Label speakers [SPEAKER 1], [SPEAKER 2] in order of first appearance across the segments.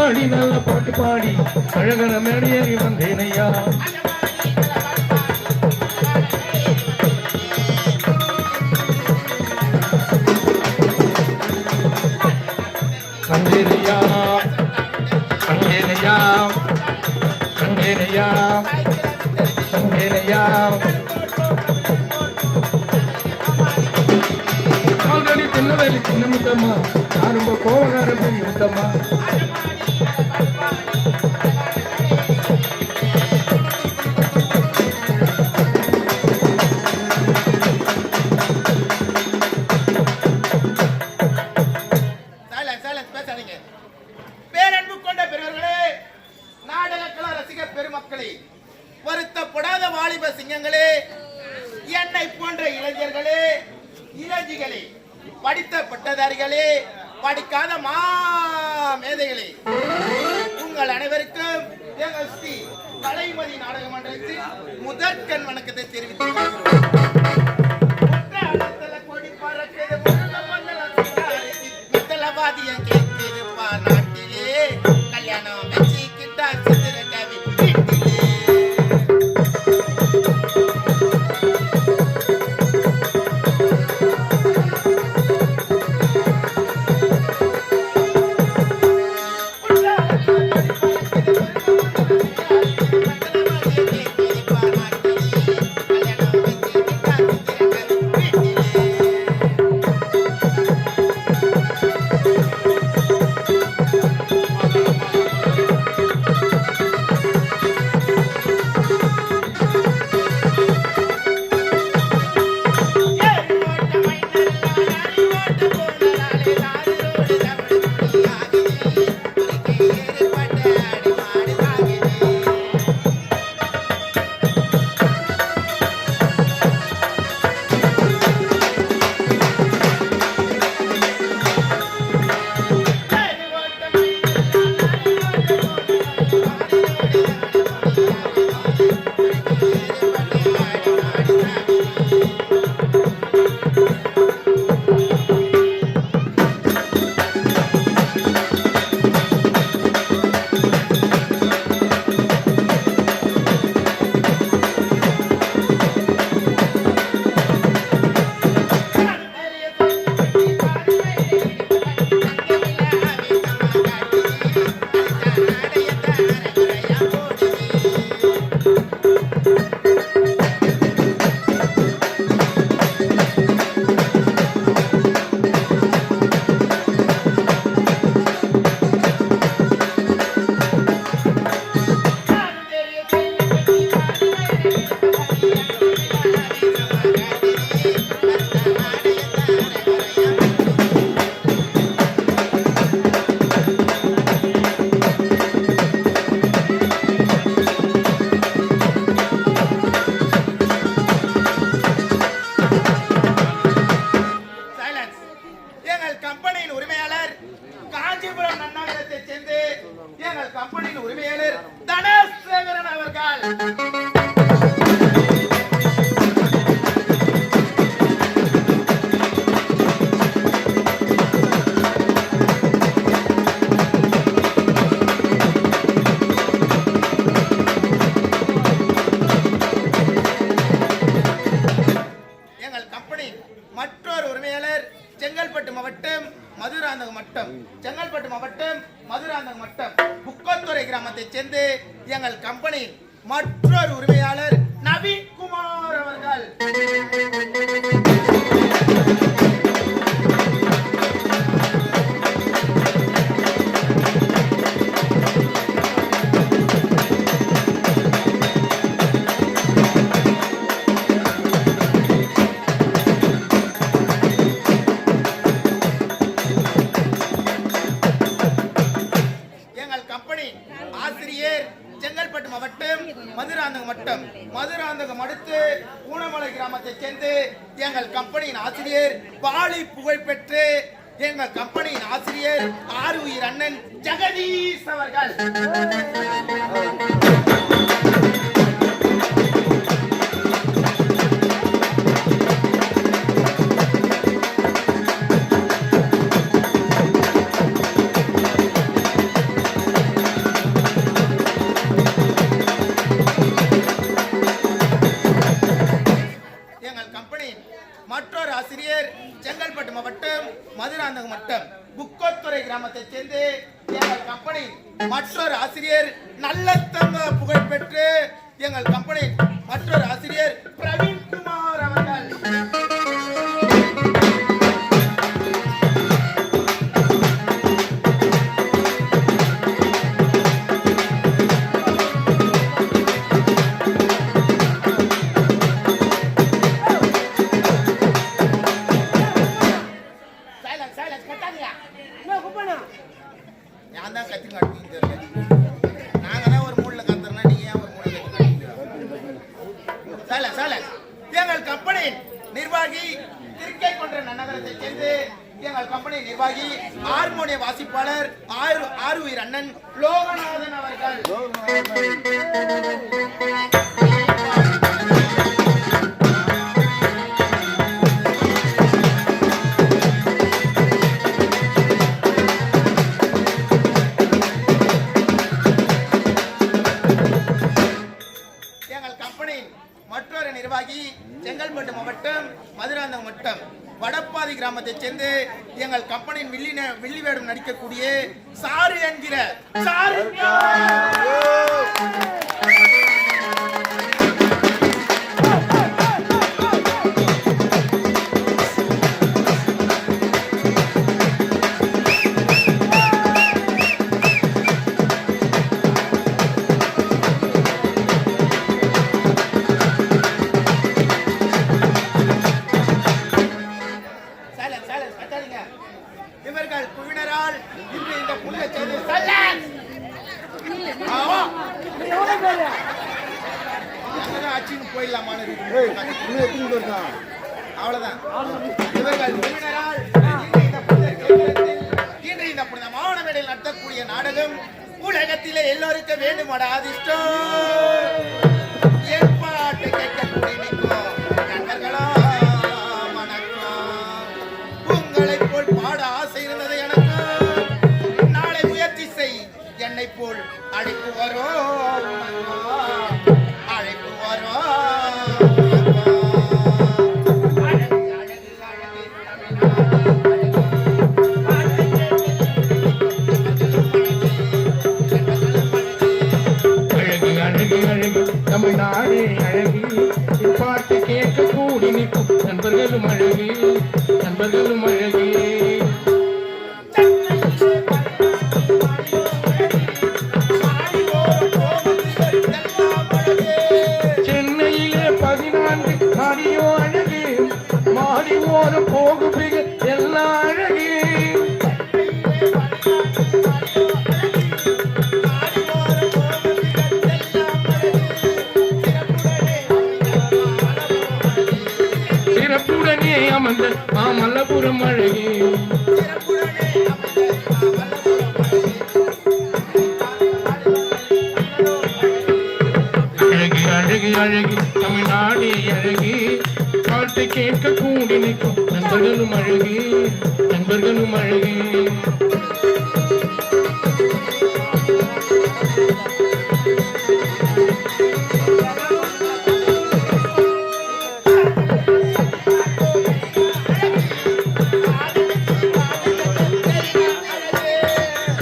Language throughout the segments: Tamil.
[SPEAKER 1] பாடி நல்ல பாட்டு பாடி அழகர மேடையேறி வந்தேனையா. கண்டேனையா கண்டேனையா கண்டேனையா கண்டேனையா. ஆல்ரெடி சின்னவேலி சின்ன முத்தம்மா, நான் ரொம்ப கோவக்கார பெரிய முத்தம்மா.
[SPEAKER 2] பேரன்பு கொண்ட பெரியவர்களே, நாடகக்கலா ரசிக பெருமக்களே, வருத்தப்படாத வாலிப சிங்கங்களே, என்னை போன்ற இளைஞர்களே, இளஞ்சிகளே, படித்த பட்டதாரிகளே, படிக்காத மேதைகளே, உங்கள் அனைவருக்கும் எங்கள் ஸ்ரீ கலைமதி நாடக மன்றத்தின் முதற்கண் வணக்கத்தை தெரிவித்துள்ளோம். கல்யாணம் வச்சுக்கிட்டா சித்திர கவி கம்பெனியின் உரிமையாளர் தனசேகரன் அவர்கள். எங்கள் கம்பெனி மற்றொரு உரிமையாளர் செங்கல்பட்டு மாவட்டம் மதுராந்தகம் மட்டம் புக்கத்துறை கிராமத்தைச் சேர்ந்து எங்கள் கம்பெனி மற்றொரு உரிமையாளர் நவீன் குமார் அவர்கள். செங்கல்பட்டு மாவட்டம் மதுராந்தகம் அடுத்து ஊனமலை கிராமத்தைச் சேர்ந்து எங்கள் கம்பெனியின் ஆசிரியர் பாலி புகழ்பெற்று எங்கள் கம்பெனியின் ஆசிரியர் ஆறுயிர் அண்ணன் ஜெகதீஷ் அவர்கள். ஆசிரியர் நல்ல தங்க புகழ் பெற்று எங்கள் கம்பெனி மற்றொரு ஆசிரியர் பிரவீன்குமார் அவர்கள். நான் தான் கத்தி காட்டுவீங்க தெரியல. நாங்க தான் ஒரு மூணுல கத்துறோம்னா நீங்க ஏன் ஒரு மூணு கத்துறீங்க? எங்கள் கம்பெனி நிர்வாகி திருக்கை கொன்ற நன்னகரத்தை சேர்ந்து எங்கள் கம்பெனி நிர்வாகி ஹார்மோனிய வாசிப்பாளர் ஆறுயிர் அண்ணன் லோகநாதன் அவர்கள். மற்றொரு நிர்வாகி செங்கல்பட்டு மாவட்டம் மதுராந்தகம் வட்டம் வடப்பாதி கிராமத்தை சேர்ந்து எங்கள் கம்பெனியின் வில்லி வேடம் நடிக்கக்கூடிய சாரு என்கிற சாரு. இவர்கள் குழுவினரால் இன்று இந்த புனித செய்தி போயிடலாமான்னு அவ்வளவுதான். இவர்கள் குழுவினரால் இன்று இந்த புனிதமான மேடையில் நடத்தக்கூடிய நாடகம் உலகத்திலே எல்லோருக்கும் வேண்டுமாட அதிர்ஷ்டம். ஏற்பாட்டை கேட்கக்கூடிய நண்பர்களா பாட ஆசை இருந்தது எனக்கு. நாளை முயற்சி செய், என்னை போல் அழைப்பு வரும், அழைப்பு வரும்.
[SPEAKER 1] அழகு அழகு அழகு தமிழ்நாடே அழகு, பாட்டு கேட்க கூடி நிற்கும் நண்பர்களும் அழகு, நண்பர்களும் அழகு. சென்னையிலே 14 மாடியோ அழகு, மாடி ஓரம் போகுபிக எல்லாம் அழகு. சிறப்புடனே அமர்ந்த மாமல்லபுரம் அழகு. அழகு அழகு அழகு தமிழ்நாடே அழகு, பாட்டு கேட்க கூடி நிற்கும் நண்பர்களும் அழகு, நண்பர்களும் அழகு.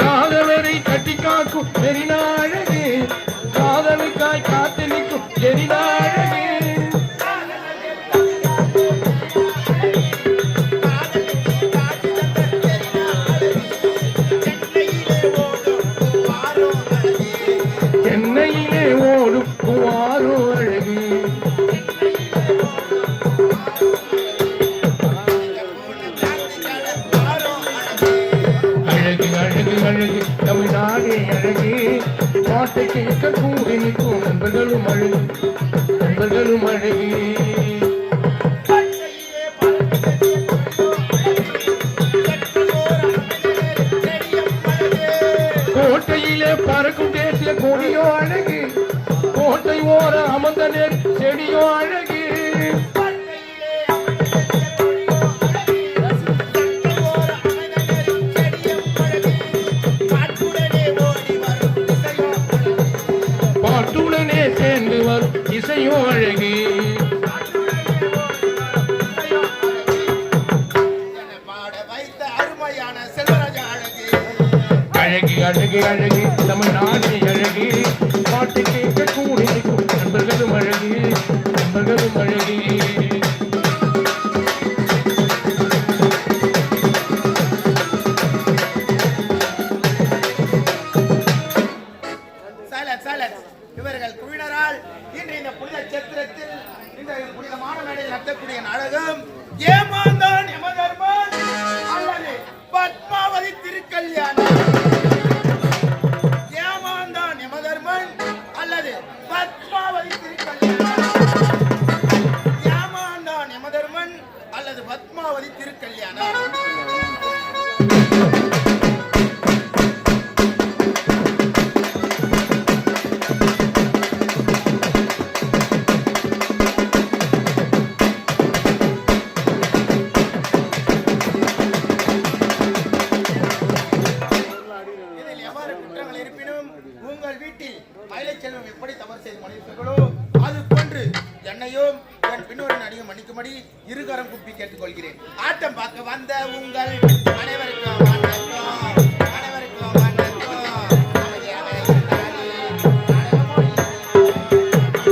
[SPEAKER 1] காதலரை கட்டி காக்கும் பெரினா அழகு, காதலுக்காய் காத்து நிற்கும் எரினா அழகு. சென்னையிலே ஓடும் பூவாரோ அழகு. அழகு அழகு அழகு தமிழ்நாடே அழகு, பாட்டை கேட்க கூடி நிற்கும் நண்பர்களும் அழகு, நண்பர்களும் அழகு. கோட்டையிலே பறக்கும் தேசிய கொடியோ அழகு, கோட்டை ஓர அமர்ந்த நேர் செடியோ அழகு. பாட்டுடனே சேர்ந்து வரும் இசையோ அழகு.
[SPEAKER 2] பாட வைத்த அருமையான செல்வராஜா அழகு.
[SPEAKER 1] அழகு அழகு அழகு தமிழ்நாடு அழகு பாட்டு கேட்க கூடி நிற்கும் நண்பர்களும் அழகு நண்பர்களும் அழகு
[SPEAKER 2] இவர்கள் குழுவினரால் இன்று இந்த புனித சேத்திரத்தில் இந்த புனிதமான மேடையில் நடத்தக்கூடிய நாடகம் ஏமாந்தான் யமதர்மன் அல்லது பத்மாவதி திருக்கல்யாணம். ஏமாந்தான் யமதர்மன் அல்லது பத்மாவதி திருக்கல்யாணம். ஏமாந்தான் யமதர்மன் அல்லது பத்மாவதி திருக்கல்யாணம். உங்கள் வீட்டில் மயிலை செல்வம் எப்படி தவறு செய்து மன்னிப்பீர்களோ அது போன்று என்னையும் என் பின்னோரை நடிகை மன்னிக்கும்படி இருகரம் குப்பி கேட்டுக்கொள்கிறேன். ஆட்டம் பார்க்க வந்த உங்கள் அனைவருக்கும்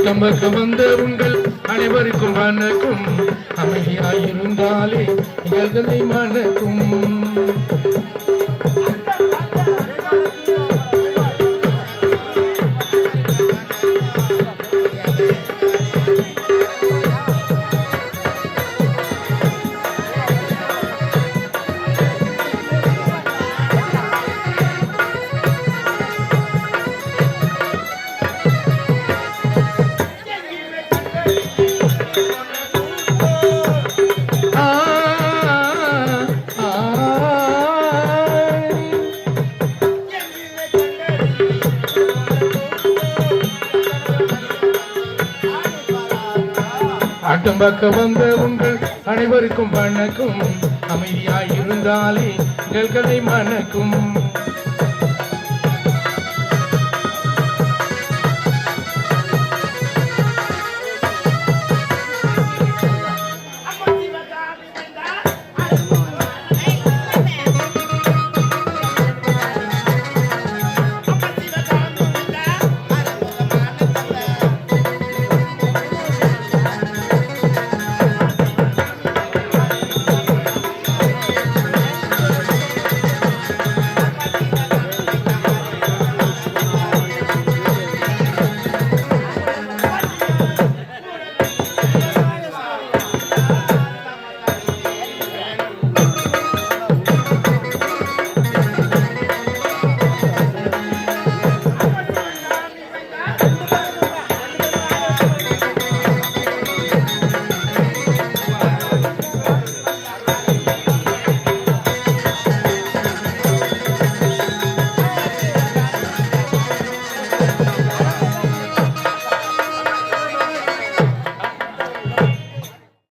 [SPEAKER 1] நமக்கு வந்த உங்கள் அனைவருக்கும் வணக்கம் அமைதியாயிருந்தாலே நிகழ்களை மணக்கும் ஆட்டம் பார்க்க வந்த உங்கள் அனைவருக்கும் வணக்கம் அமைதியாயிருந்தாலே நிகழ்களை மணக்கும்